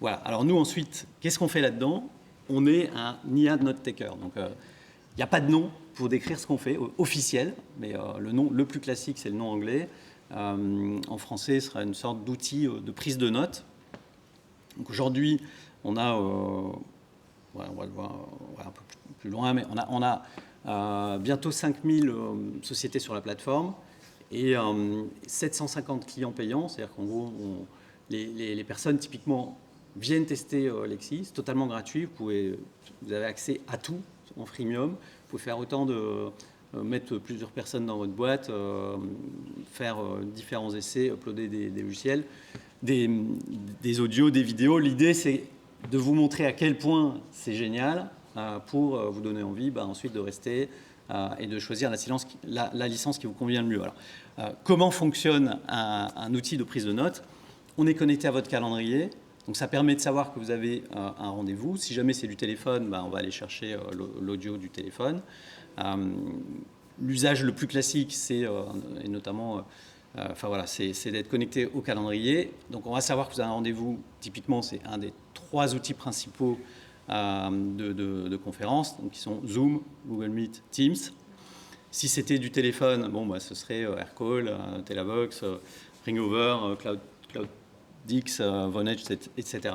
Voilà. Alors nous, ensuite, qu'est-ce qu'on fait là-dedans ? On est un IA note taker. Donc, il n'y a pas de nom pour décrire ce qu'on fait, officiel, mais le nom le plus classique, c'est le nom anglais. En français, ce sera une sorte d'outil de prise de notes. Donc aujourd'hui, on a... on va le voir un peu plus loin, mais on a bientôt 5000 sociétés sur la plateforme et 750 clients payants. C'est-à-dire qu'en gros, les personnes typiquement viennent tester Lexi. C'est totalement gratuit. Vous avez accès à tout en freemium. Vous pouvez faire autant de... mettre plusieurs personnes dans votre boîte, faire différents essais, uploader des logiciels, des audios, des vidéos. L'idée, c'est de vous montrer à quel point c'est génial pour vous donner envie ensuite de rester et de choisir la licence qui vous convient le mieux. Alors, comment fonctionne un outil de prise de notes ? On est connecté à votre calendrier, donc ça permet de savoir que vous avez un rendez-vous. Si jamais c'est du téléphone, on va aller chercher l'audio du téléphone. L'usage le plus classique, c'est et notamment... c'est d'être connecté au calendrier. Donc, on va savoir que vous avez un rendez-vous. Typiquement, c'est un des 3 outils principaux de conférence, donc qui sont Zoom, Google Meet, Teams. Si c'était du téléphone, ce serait Aircall, Telabox, Ringover, CloudDix, Vonage, etc.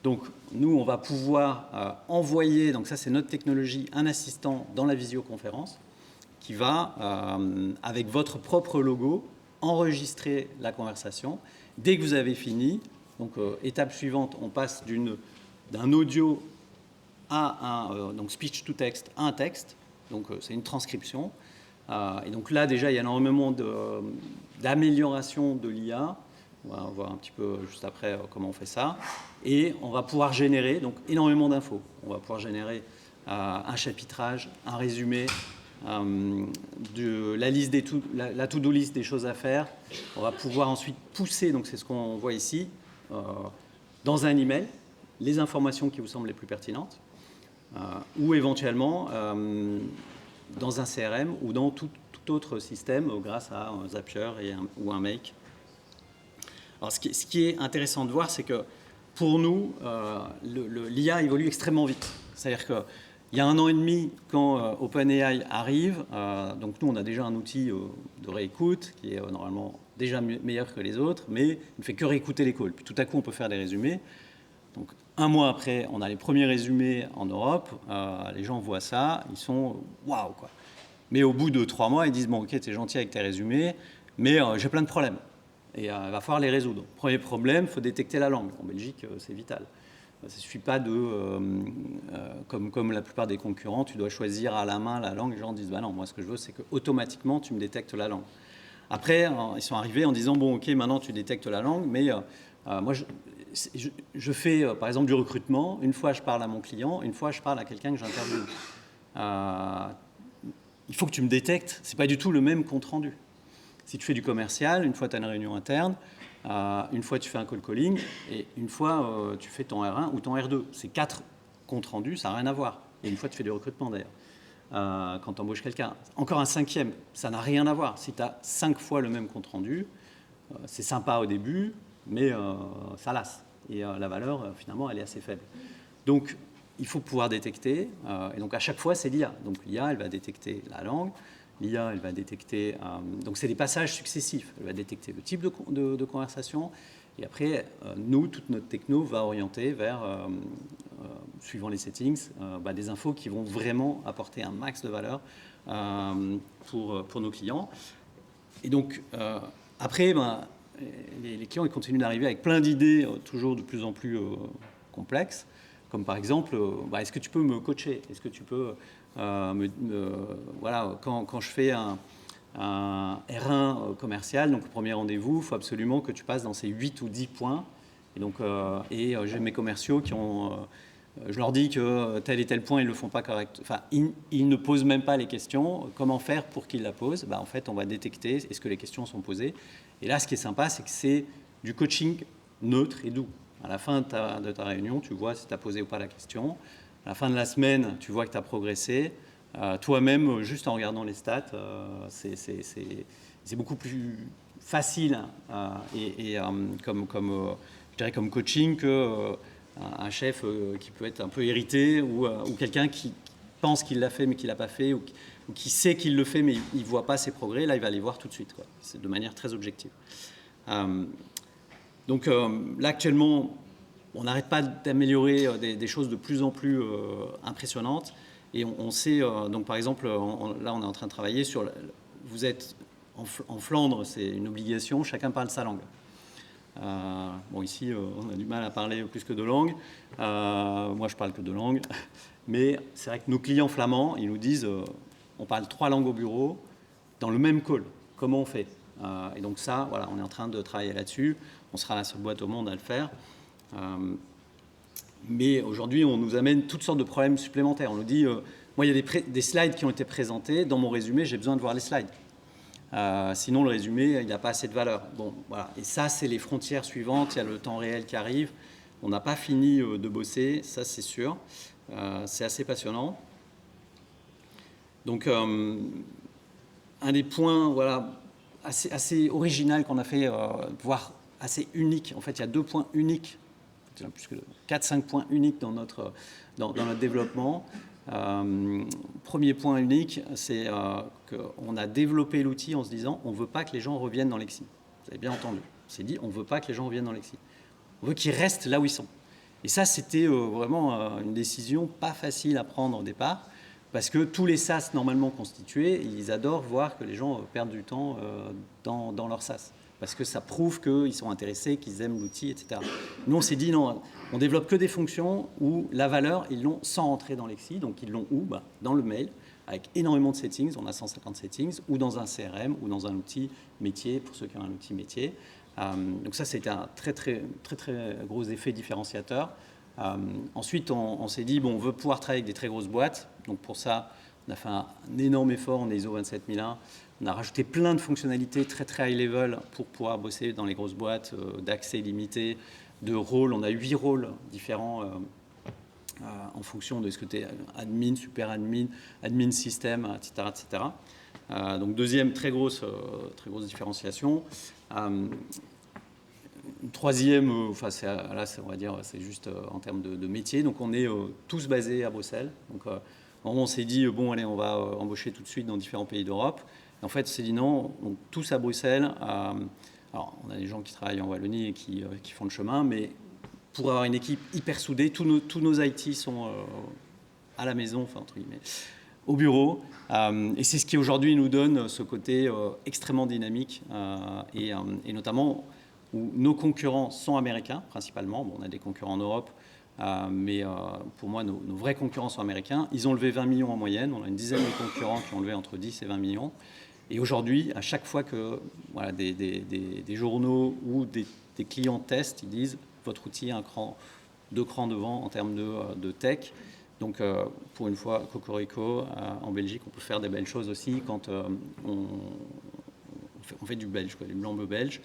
Donc, nous, on va pouvoir envoyer, donc ça c'est notre technologie, un assistant dans la visioconférence qui va, avec votre propre logo, enregistrer la conversation. Dès que vous avez fini, donc étape suivante, on passe d'un audio à donc speech to text à un texte, donc c'est une transcription. Et donc là, déjà, il y a énormément d'amélioration de l'IA. On va voir un petit peu juste après comment on fait ça. Et on va pouvoir générer donc énormément d'infos. On va pouvoir générer un chapitrage, un résumé, la to-do list des choses à faire. On va pouvoir ensuite pousser, donc c'est ce qu'on voit ici, dans un email, les informations qui vous semblent les plus pertinentes, ou éventuellement dans un CRM ou dans tout autre système grâce à un Zapier ou un Make. Alors, ce qui est intéressant de voir, c'est que pour nous, l'IA évolue extrêmement vite. C'est-à-dire qu'il y a 1 an et demi, quand OpenAI arrive, donc nous, on a déjà un outil de réécoute qui est normalement déjà meilleur que les autres, mais il ne fait que réécouter les calls. Puis tout à coup, on peut faire des résumés. Donc, 1 mois après, on a les premiers résumés en Europe. Les gens voient ça, ils sont waouh, quoi. Mais au bout de 3 mois, ils disent bon, ok, t'es gentil avec tes résumés, mais j'ai plein de problèmes. Et il va falloir les résoudre. Premier problème, il faut détecter la langue. En Belgique, c'est vital. Ça ne suffit pas comme la plupart des concurrents, tu dois choisir à la main la langue. Les gens disent bah non, moi ce que je veux, c'est qu'automatiquement tu me détectes la langue. Après, ils sont arrivés en disant bon, ok, maintenant tu détectes la langue, mais moi je fais par exemple du recrutement. Une fois je parle à mon client, une fois je parle à quelqu'un que j'interviewe. Il faut que tu me détectes. C'est pas du tout le même compte rendu. Si tu fais du commercial, une fois tu as une réunion interne, une fois tu fais un call calling, et une fois tu fais ton R1 ou ton R2. C'est 4 comptes rendus, ça n'a rien à voir. Et une fois tu fais du recrutement d'ailleurs, quand tu embauches quelqu'un. Encore un 5e, ça n'a rien à voir. Si tu as 5 fois le même compte rendu, c'est sympa au début, mais ça lasse. Et la valeur, finalement, elle est assez faible. Donc, il faut pouvoir détecter, et donc à chaque fois, c'est l'IA. Donc l'IA, elle va détecter la langue, l'IA, elle va détecter... donc c'est des passages successifs. Elle va détecter le type de conversation, et après, nous, toute notre techno va orienter vers, suivant les settings, des infos qui vont vraiment apporter un max de valeur pour nos clients. Et donc, après, les clients ils continuent d'arriver avec plein d'idées toujours de plus en plus complexes. Comme par exemple, est-ce que tu peux me coacher? Est-ce que tu peux, voilà, quand je fais un R1 commercial, donc le premier rendez-vous, il faut absolument que tu passes dans ces 8 ou 10 points. Et donc, j'ai mes commerciaux qui ont... je leur dis que tel et tel point, ils ne le font pas correct. Enfin, ils ne posent même pas les questions. Comment faire pour qu'ils la posent? En fait, on va détecter est-ce que les questions sont posées. Et là, ce qui est sympa, c'est que c'est du coaching neutre et doux. À la fin de ta réunion, tu vois si tu as posé ou pas la question. À la fin de la semaine, tu vois que tu as progressé. Toi-même, juste en regardant les stats, c'est beaucoup plus facile je dirais comme coaching qu'un chef qui peut être un peu irrité ou quelqu'un qui pense qu'il l'a fait mais qu'il ne l'a pas fait ou qui sait qu'il le fait mais il ne voit pas ses progrès. Là, il va les voir tout de suite. C'est de manière très objective. Donc là, actuellement, on n'arrête pas d'améliorer des choses de plus en plus impressionnantes. Et on sait, donc par exemple, là, on est en train de travailler sur... Vous êtes en Flandre, c'est une obligation, chacun parle sa langue. Bon, ici, on a du mal à parler plus que 2 langues. Moi, je parle que 2 langues. Mais c'est vrai que nos clients flamands, ils nous disent, on parle 3 langues au bureau, dans le même call. Comment on fait? Et donc ça, voilà, on est en train de travailler là-dessus. On sera la seule boîte au monde à le faire. Mais aujourd'hui, on nous amène toutes sortes de problèmes supplémentaires. On nous dit, moi, il y a des slides qui ont été présentés. Dans mon résumé, j'ai besoin de voir les slides. Sinon, le résumé, il n'a pas assez de valeur. Bon, voilà. Et ça, c'est les frontières suivantes. Il y a le temps réel qui arrive. On n'a pas fini de bosser, ça, c'est sûr. C'est assez passionnant. Donc, un des points voilà, assez original qu'on a fait, voire assez unique. En fait, il y a 2 points uniques, plus que 4-5 points uniques dans notre développement. Premier point unique, c'est qu'on a développé l'outil en se disant on ne veut pas que les gens reviennent dans Lexi. Vous avez bien entendu. On s'est dit on ne veut pas que les gens reviennent dans Lexi. On veut qu'ils restent là où ils sont. Et ça, c'était vraiment une décision pas facile à prendre au départ, parce que tous les SaaS normalement constitués, ils adorent voir que les gens perdent du temps dans leur SaaS, parce que ça prouve qu'ils sont intéressés, qu'ils aiment l'outil, etc. Nous, on s'est dit non, on développe que des fonctions où la valeur, ils l'ont sans rentrer dans l'Exi, donc ils l'ont où? Dans le mail, avec énormément de settings, on a 150 settings, ou dans un CRM, ou dans un outil métier, pour ceux qui ont un outil métier. Donc ça, c'était un très gros effet différenciateur. Ensuite, on s'est dit, bon, on veut pouvoir travailler avec des très grosses boîtes. Donc pour ça, on a fait un énorme effort en ISO 27001. On a rajouté plein de fonctionnalités très high level pour pouvoir bosser dans les grosses boîtes, d'accès limité, de rôles. On a 8 rôles différents en fonction de ce que tu es admin, super admin, admin système, etc. Donc deuxième très grosse différenciation. Une troisième, enfin là on va dire c'est juste en termes de métier. Donc on est tous basés à Bruxelles. Donc on s'est dit bon allez on va embaucher tout de suite dans différents pays d'Europe. En fait on s'est dit non, donc, tous à Bruxelles. Alors on a des gens qui travaillent en Wallonie et qui font le chemin, mais pour avoir une équipe hyper soudée, tous nos IT sont à la maison, enfin entre guillemets, au bureau. Et c'est ce qui aujourd'hui nous donne ce côté extrêmement dynamique et notamment où nos concurrents sont américains principalement. Bon, on a des concurrents en Europe, mais pour moi, nos vrais concurrents sont américains. Ils ont levé 20 millions en moyenne. On a une dizaine de concurrents qui ont levé entre 10 et 20 millions. Et aujourd'hui, à chaque fois que voilà, des journaux ou des clients testent, ils disent votre outil est deux crans devant en termes de tech. Donc, pour une fois, Cocorico, en Belgique, on peut faire des belles choses aussi quand on fait du belge, du blanc-bleu belge.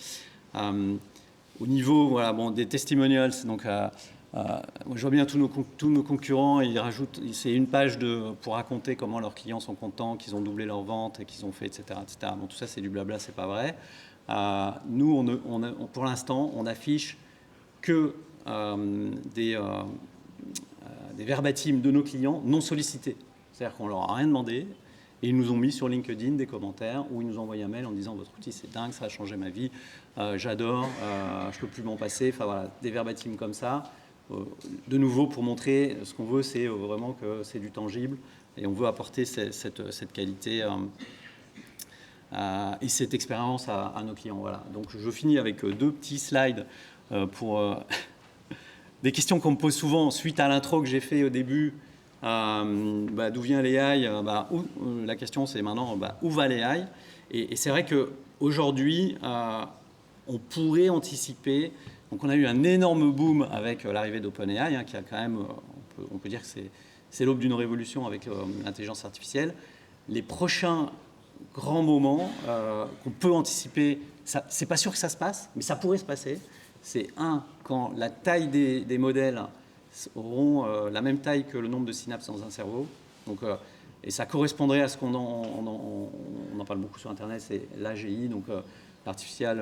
Au niveau voilà, bon, des testimonials, donc, je vois bien tous nos concurrents, ils rajoutent, c'est une page pour raconter comment leurs clients sont contents, qu'ils ont doublé leurs ventes et qu'ils ont fait, etc. Bon, tout ça, c'est du blabla, c'est pas vrai. Nous, pour l'instant, on affiche que des verbatims de nos clients non sollicités. C'est-à-dire qu'on leur a rien demandé et ils nous ont mis sur LinkedIn des commentaires où ils nous ont envoyé un mail en disant votre outil c'est dingue, ça a changé ma vie, j'adore, je peux plus m'en passer. Enfin voilà, des verbatims comme ça. De nouveau, pour montrer ce qu'on veut, c'est vraiment que c'est du tangible et on veut apporter cette qualité et cette expérience à nos clients. Voilà. Donc je finis avec deux petits slides pour des questions qu'on me pose souvent suite à l'intro que j'ai fait au début. D'où vient l'AI? La question c'est maintenant où va l'AI? Et c'est vrai qu'aujourd'hui, on pourrait anticiper. Donc on a eu un énorme boom avec l'arrivée d'OpenAI, qui a quand même, on peut dire que c'est l'aube d'une révolution avec l'intelligence artificielle. Les prochains grands moments qu'on peut anticiper, c'est pas sûr que ça se passe, mais ça pourrait se passer. C'est quand la taille des modèles auront la même taille que le nombre de synapses dans un cerveau. Donc, et ça correspondrait à ce qu'on en parle beaucoup sur Internet, c'est l'AGI, donc l'Artificial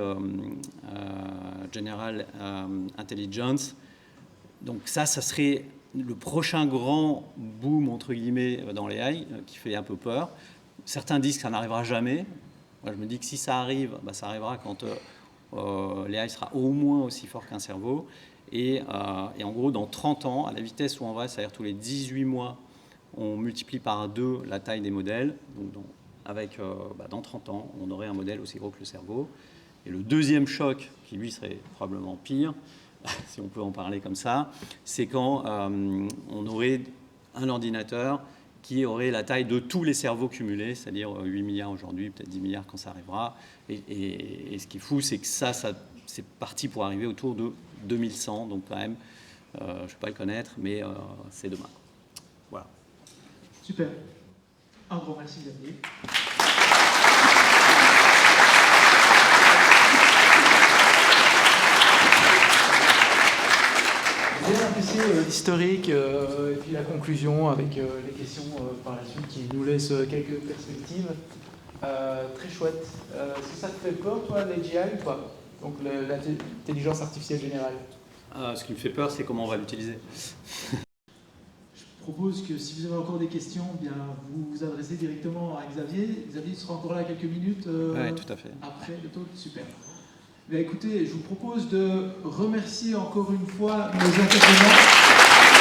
General Intelligence. Donc ça serait le prochain grand boom, entre guillemets, dans l'AI, qui fait un peu peur. Certains disent que ça n'arrivera jamais. Moi, je me dis que si ça arrive, ça arrivera quand l'AI sera au moins aussi fort qu'un cerveau. Et en gros, dans 30 ans, à la vitesse où on va, c'est-à-dire tous les 18 mois, on multiplie par 2 la taille des modèles. Donc dans 30 ans, on aurait un modèle aussi gros que le cerveau. Et le deuxième choc, qui lui serait probablement pire, si on peut en parler comme ça, c'est quand on aurait un ordinateur qui aurait la taille de tous les cerveaux cumulés, c'est-à-dire 8 milliards aujourd'hui, peut-être 10 milliards quand ça arrivera. Et ce qui est fou, c'est que ça c'est parti pour arriver autour de 2100, donc quand même, je ne vais pas le connaître, mais c'est demain. Voilà. Super. Un grand merci, Xavier. J'ai bien apprécié l'historique et puis la conclusion avec les questions par la suite qui nous laissent quelques perspectives. Très chouette. Est-ce que ça te fait peur, toi, l'AGI ou pas? Donc l'intelligence artificielle générale. Ce qui me fait peur, c'est comment on va l'utiliser. Je propose que si vous avez encore des questions, bien, vous vous adressez directement à Xavier. Xavier sera encore là quelques minutes Oui, tout à fait. après le talk. Super. Écoutez, je vous propose de remercier encore une fois nos intervenants.